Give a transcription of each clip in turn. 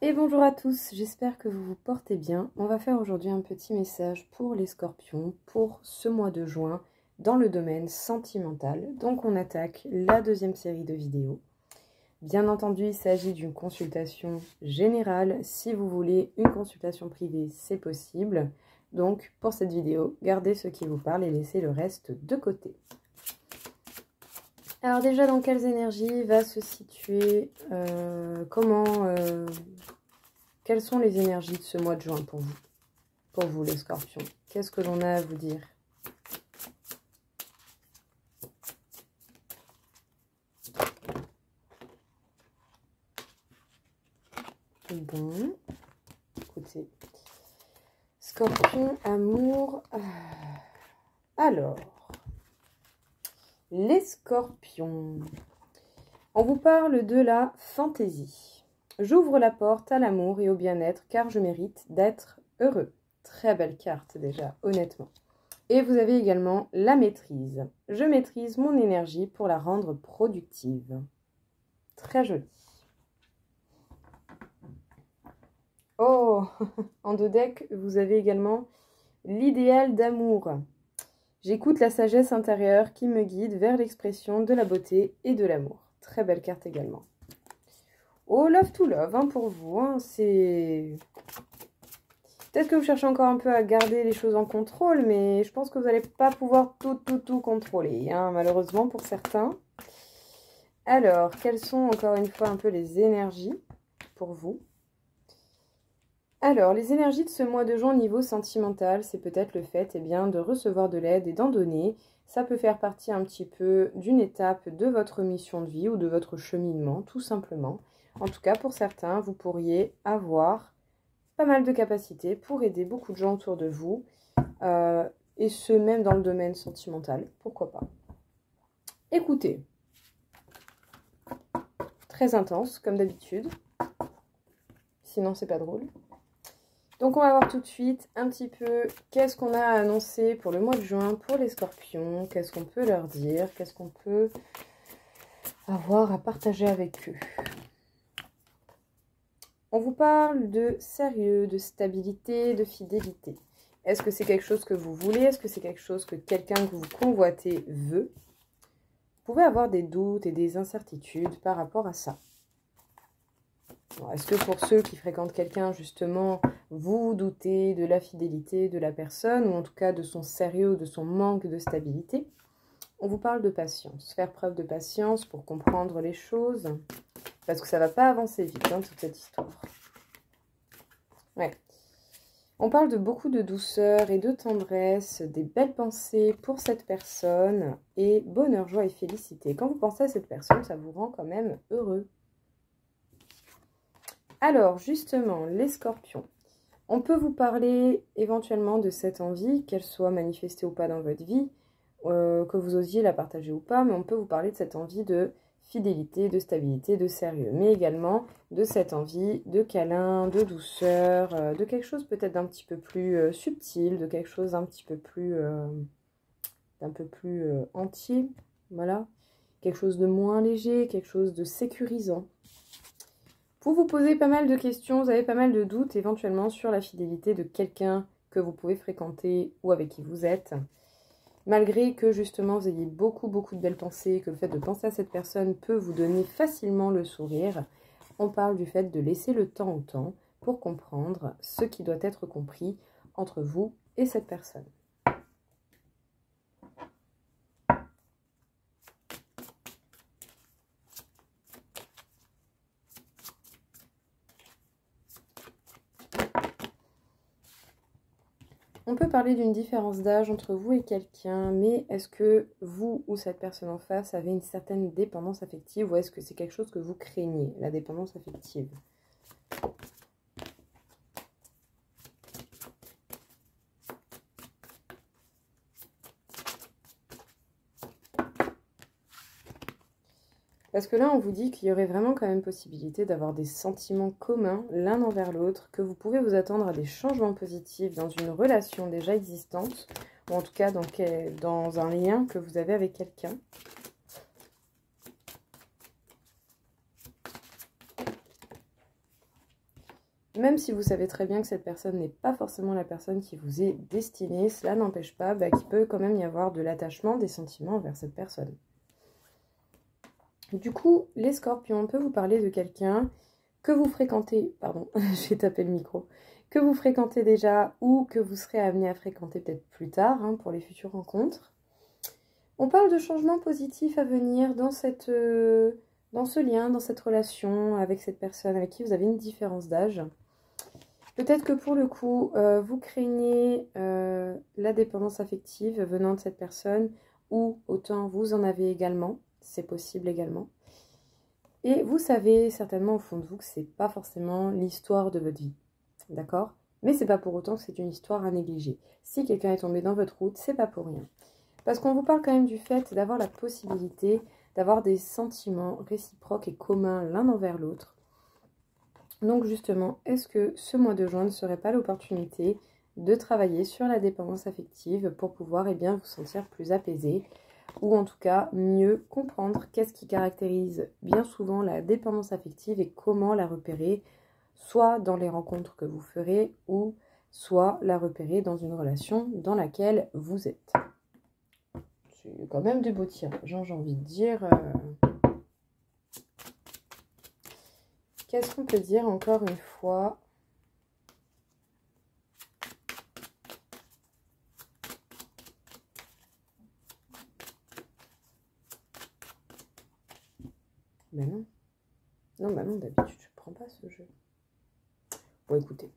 Et bonjour à tous, j'espère que vous vous portez bien. On va faire aujourd'hui un petit message pour les scorpions pour ce mois de juin dans le domaine sentimental. Donc on attaque la deuxième série de vidéos. Bien entendu, il s'agit d'une consultation générale. Si vous voulez une consultation privée, c'est possible. Donc pour cette vidéo, gardez ce qui vous parle et laissez le reste de côté. Alors déjà, dans quelles énergies va se situer, quelles sont les énergies de ce mois de juin pour vous les scorpions? Qu'est-ce que l'on a à vous dire? Bon, écoutez, scorpion, amour. Alors, les scorpions, on vous parle de la fantaisie. J'ouvre la porte à l'amour et au bien-être car je mérite d'être heureux. Très belle carte déjà, honnêtement. Et vous avez également la maîtrise. Je maîtrise mon énergie pour la rendre productive. Très joli. Oh, en deux decks, vous avez également l'idéal d'amour. J'écoute la sagesse intérieure qui me guide vers l'expression de la beauté et de l'amour. Très belle carte également. Oh, love to love, hein, pour vous. Hein, c'est... Peut-être que vous cherchez encore un peu à garder les choses en contrôle, mais je pense que vous n'allez pas pouvoir tout contrôler, hein, malheureusement pour certains. Alors, quelles sont encore une fois un peu les énergies pour vous? Alors, les énergies de ce mois de juin au niveau sentimental, c'est peut-être le fait de recevoir de l'aide et d'en donner. Ça peut faire partie un petit peu d'une étape de votre mission de vie ou de votre cheminement, tout simplement. En tout cas, pour certains, vous pourriez avoir pas mal de capacités pour aider beaucoup de gens autour de vous, et ce, même dans le domaine sentimental, pourquoi pas. Écoutez, très intense, comme d'habitude, sinon c'est pas drôle. Donc on va voir tout de suite un petit peu qu'est-ce qu'on a à annoncer pour le mois de juin pour les scorpions, qu'est-ce qu'on peut leur dire, qu'est-ce qu'on peut avoir à partager avec eux. On vous parle de sérieux, de stabilité, de fidélité. Est-ce que c'est quelque chose que vous voulez? Est-ce que c'est quelque chose que quelqu'un que vous convoitez veut? Vous pouvez avoir des doutes et des incertitudes par rapport à ça. Est-ce que pour ceux qui fréquentent quelqu'un, justement, vous doutez de la fidélité de la personne, ou en tout cas de son sérieux, de son manque de stabilité? On vous parle de patience, faire preuve de patience pour comprendre les choses, parce que ça ne va pas avancer vite, hein, toute cette histoire. Ouais. On parle de beaucoup de douceur et de tendresse, des belles pensées pour cette personne, et bonheur, joie et félicité. Quand vous pensez à cette personne, ça vous rend quand même heureux. Alors, justement, les scorpions, on peut vous parler éventuellement de cette envie, qu'elle soit manifestée ou pas dans votre vie, que vous osiez la partager ou pas, mais on peut vous parler de cette envie de fidélité, de stabilité, de sérieux, mais également de cette envie de câlin, de douceur, de quelque chose peut-être d'un petit peu plus subtil, de quelque chose d'un petit peu plus, entier, voilà, quelque chose de moins léger, quelque chose de sécurisant. Vous vous posez pas mal de questions, vous avez pas mal de doutes éventuellement sur la fidélité de quelqu'un que vous pouvez fréquenter ou avec qui vous êtes. Malgré que justement vous ayez beaucoup de belles pensées, que le fait de penser à cette personne peut vous donner facilement le sourire, on parle du fait de laisser le temps au temps pour comprendre ce qui doit être compris entre vous et cette personne. On peut parler d'une différence d'âge entre vous et quelqu'un, mais est-ce que vous ou cette personne en face avez une certaine dépendance affective ou est-ce que c'est quelque chose que vous craignez, la dépendance affective? Parce que là, on vous dit qu'il y aurait vraiment quand même possibilité d'avoir des sentiments communs l'un envers l'autre, que vous pouvez vous attendre à des changements positifs dans une relation déjà existante, ou en tout cas dans un lien que vous avez avec quelqu'un. Même si vous savez très bien que cette personne n'est pas forcément la personne qui vous est destinée, cela n'empêche pas qu'il peut quand même y avoir de l'attachement, des sentiments envers cette personne. Du coup, les scorpions, on peut vous parler de quelqu'un que vous fréquentez, pardon, j'ai tapé le micro, que vous fréquentez déjà ou que vous serez amené à fréquenter peut-être plus tard pour les futures rencontres. On parle de changements positifs à venir dans ce lien, dans cette relation avec cette personne avec qui vous avez une différence d'âge. Peut-être que pour le coup, vous craignez la dépendance affective venant de cette personne ou autant vous en avez également, c'est possible également. Et vous savez certainement au fond de vous que c'est pas forcément l'histoire de votre vie, d'accord? Mais c'est pas pour autant que c'est une histoire à négliger. Si quelqu'un est tombé dans votre route, c'est pas pour rien. Parce qu'on vous parle quand même du fait d'avoir la possibilité d'avoir des sentiments réciproques et communs l'un envers l'autre. Donc justement, est-ce que ce mois de juin ne serait pas l'opportunité de travailler sur la dépendance affective pour pouvoir vous sentir plus apaisé ou en tout cas mieux comprendre qu'est-ce qui caractérise bien souvent la dépendance affective et comment la repérer, soit dans les rencontres que vous ferez ou soit la repérer dans une relation dans laquelle vous êtes. C'est quand même du beau tirage, j'ai envie de dire. Qu'est-ce qu'on peut dire encore une fois ? Ben non. Non, bah non, d'habitude, je ne prends pas ce jeu. Bon, écoutez.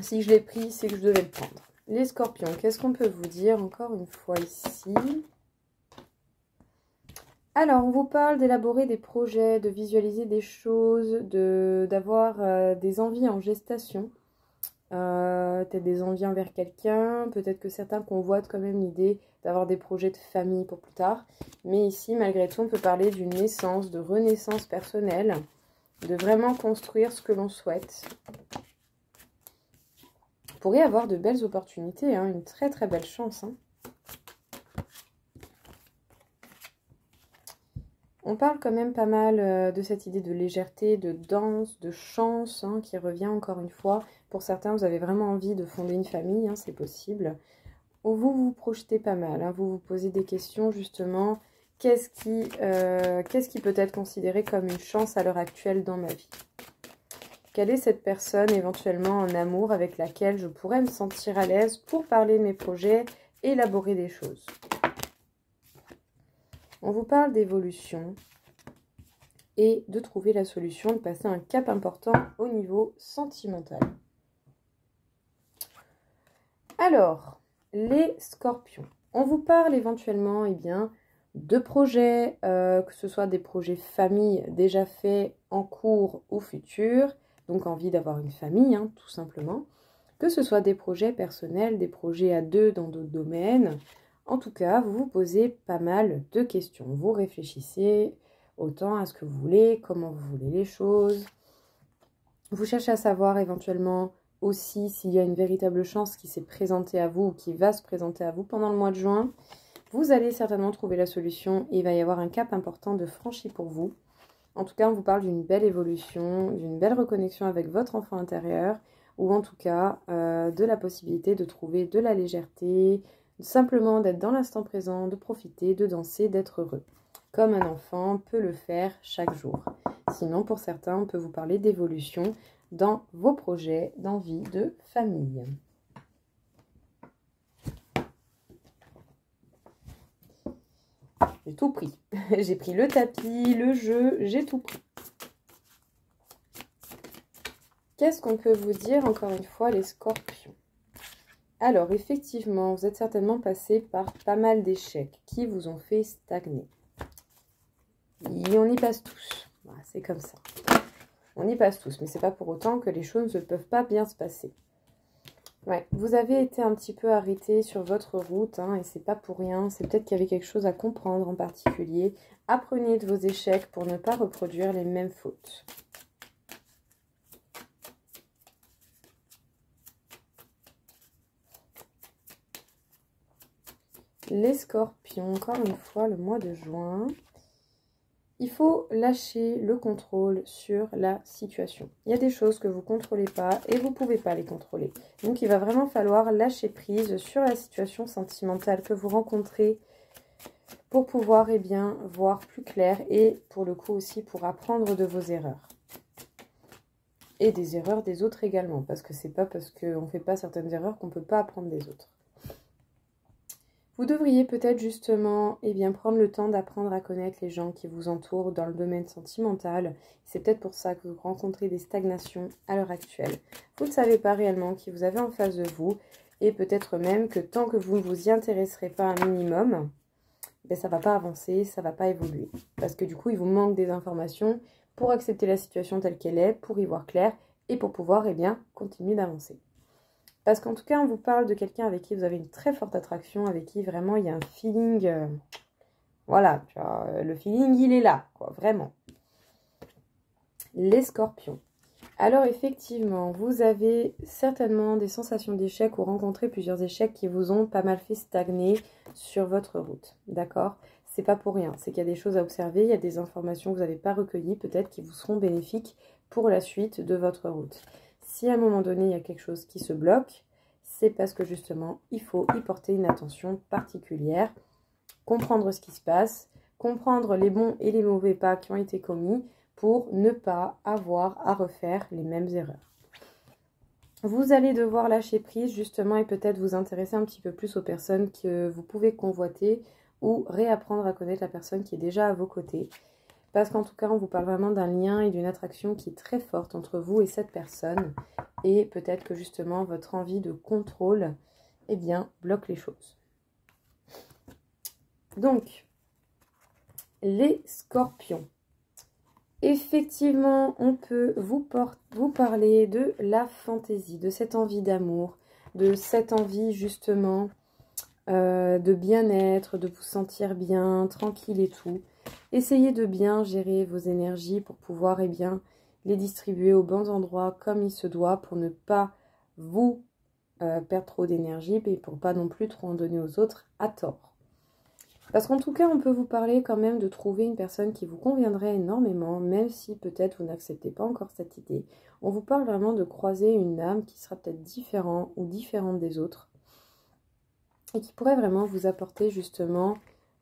Si je l'ai pris, c'est que je devais le prendre. Les scorpions, qu'est-ce qu'on peut vous dire encore une fois ici ? Alors, on vous parle d'élaborer des projets, de visualiser des choses, d'avoir des envies en gestation. Peut-être des envies envers quelqu'un, peut-être que certains convoitent quand même l'idée d'avoir des projets de famille pour plus tard. Mais ici, malgré tout, on peut parler d'une naissance, de renaissance personnelle, de vraiment construire ce que l'on souhaite. Vous pourrez avoir de belles opportunités, une très très belle chance. On parle quand même pas mal de cette idée de légèreté, de danse, de chance, qui revient encore une fois. Pour certains, vous avez vraiment envie de fonder une famille, c'est possible. Ou vous vous projetez pas mal, vous vous posez des questions justement. Qu'est-ce qui peut être considéré comme une chance à l'heure actuelle dans ma vie? Quelle est cette personne éventuellement en amour avec laquelle je pourrais me sentir à l'aise pour parler de mes projets, élaborer des choses? On vous parle d'évolution et de trouver la solution, de passer un cap important au niveau sentimental. Alors, les scorpions. On vous parle éventuellement de projets, que ce soit des projets famille déjà faits, en cours ou futurs, donc envie d'avoir une famille, tout simplement. Que ce soit des projets personnels, des projets à deux dans d'autres domaines. En tout cas, vous vous posez pas mal de questions. Vous réfléchissez autant à ce que vous voulez, comment vous voulez les choses. Vous cherchez à savoir éventuellement aussi s'il y a une véritable chance qui s'est présentée à vous ou qui va se présenter à vous pendant le mois de juin. Vous allez certainement trouver la solution et il va y avoir un cap important de franchi pour vous. En tout cas, on vous parle d'une belle évolution, d'une belle reconnexion avec votre enfant intérieur ou en tout cas de la possibilité de trouver de la légèreté, simplement d'être dans l'instant présent, de profiter, de danser, d'être heureux. Comme un enfant peut le faire chaque jour. Sinon, pour certains, on peut vous parler d'évolution dans vos projets d'envie de famille. J'ai tout pris. J'ai pris le tapis, le jeu, j'ai tout pris. Qu'est-ce qu'on peut vous dire, encore une fois, les scorpions? Alors, effectivement, vous êtes certainement passé par pas mal d'échecs qui vous ont fait stagner. Et on y passe tous. Voilà, c'est comme ça. On y passe tous, mais c'est pas pour autant que les choses ne peuvent pas bien se passer. Ouais, vous avez été un petit peu arrêté sur votre route, et c'est pas pour rien. C'est peut-être qu'il y avait quelque chose à comprendre en particulier. Apprenez de vos échecs pour ne pas reproduire les mêmes fautes. Les scorpions, encore une fois, le mois de juin. il faut lâcher le contrôle sur la situation. Il y a des choses que vous ne contrôlez pas et vous ne pouvez pas les contrôler. Donc il va vraiment falloir lâcher prise sur la situation sentimentale que vous rencontrez pour pouvoir voir plus clair et pour le coup aussi pour apprendre de vos erreurs. Et des erreurs des autres également, parce que c'est pas parce qu'on ne fait pas certaines erreurs qu'on ne peut pas apprendre des autres. Vous devriez peut-être justement prendre le temps d'apprendre à connaître les gens qui vous entourent dans le domaine sentimental. C'est peut-être pour ça que vous rencontrez des stagnations à l'heure actuelle. Vous ne savez pas réellement qui vous avez en face de vous et peut-être même que tant que vous ne vous y intéresserez pas un minimum, ça ne va pas avancer, ça ne va pas évoluer. Parce que du coup, il vous manque des informations pour accepter la situation telle qu'elle est, pour y voir clair et pour pouvoir continuer d'avancer. Parce qu'en tout cas, on vous parle de quelqu'un avec qui vous avez une très forte attraction, avec qui vraiment il y a un feeling. Voilà, tu vois, le feeling, il est là, quoi, vraiment. Les scorpions. Alors effectivement, vous avez certainement des sensations d'échec ou rencontré plusieurs échecs qui vous ont pas mal fait stagner sur votre route, d'accord? C'est pas pour rien, c'est qu'il y a des choses à observer, il y a des informations que vous n'avez pas recueillies, peut-être qui vous seront bénéfiques pour la suite de votre route. Si à un moment donné, il y a quelque chose qui se bloque, c'est parce que justement, il faut y porter une attention particulière, comprendre ce qui se passe, comprendre les bons et les mauvais pas qui ont été commis pour ne pas avoir à refaire les mêmes erreurs. Vous allez devoir lâcher prise justement et peut-être vous intéresser un petit peu plus aux personnes que vous pouvez convoiter ou réapprendre à connaître la personne qui est déjà à vos côtés. Parce qu'en tout cas, on vous parle vraiment d'un lien et d'une attraction qui est très forte entre vous et cette personne. Et peut-être que justement, votre envie de contrôle, bloque les choses. Donc, les scorpions. Effectivement, on peut vous parler de la fantaisie, de cette envie d'amour, de cette envie justement de bien-être, de vous sentir bien, tranquille et tout. Essayez de bien gérer vos énergies pour pouvoir les distribuer aux bons endroits comme il se doit pour ne pas vous perdre trop d'énergie et pour pas non plus trop en donner aux autres à tort. Parce qu'en tout cas, on peut vous parler quand même de trouver une personne qui vous conviendrait énormément, même si peut-être vous n'acceptez pas encore cette idée. On vous parle vraiment de croiser une âme qui sera peut-être différente ou différente des autres et qui pourrait vraiment vous apporter justement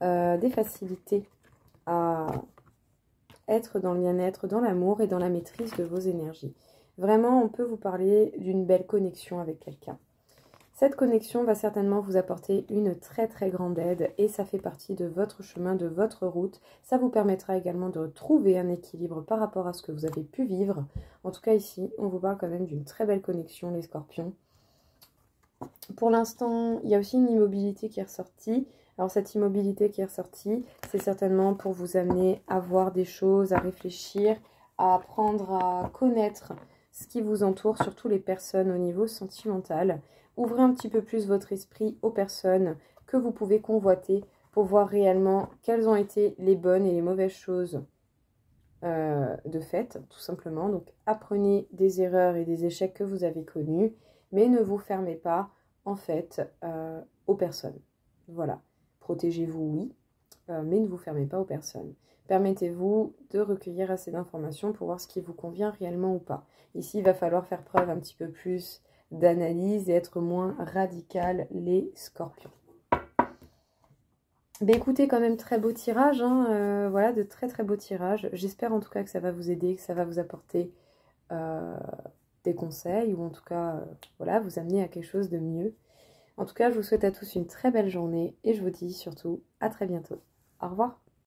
des facilités à être dans le bien-être, dans l'amour et dans la maîtrise de vos énergies. Vraiment, on peut vous parler d'une belle connexion avec quelqu'un. Cette connexion va certainement vous apporter une très très grande aide et ça fait partie de votre chemin, de votre route. Ça vous permettra également de trouver un équilibre par rapport à ce que vous avez pu vivre. En tout cas ici, on vous parle quand même d'une très belle connexion, les scorpions. Pour l'instant, il y a aussi une immobilité qui est ressortie. Alors cette immobilité qui est ressortie, c'est certainement pour vous amener à voir des choses, à réfléchir, à apprendre à connaître ce qui vous entoure, surtout les personnes au niveau sentimental. Ouvrez un petit peu plus votre esprit aux personnes que vous pouvez convoiter pour voir réellement quelles ont été les bonnes et les mauvaises choses de fait, tout simplement. Donc apprenez des erreurs et des échecs que vous avez connus, mais ne vous fermez pas en fait aux personnes. Voilà, protégez-vous oui, mais ne vous fermez pas aux personnes. Permettez-vous de recueillir assez d'informations pour voir ce qui vous convient réellement ou pas. Ici, il va falloir faire preuve un petit peu plus d'analyse et être moins radical, les scorpions. Écoutez, quand même très beau tirage, hein, voilà, de très très beaux tirages. J'espère en tout cas que ça va vous aider, que ça va vous apporter des conseils ou en tout cas, voilà, vous amener à quelque chose de mieux. En tout cas, je vous souhaite à tous une très belle journée et je vous dis surtout à très bientôt. Au revoir.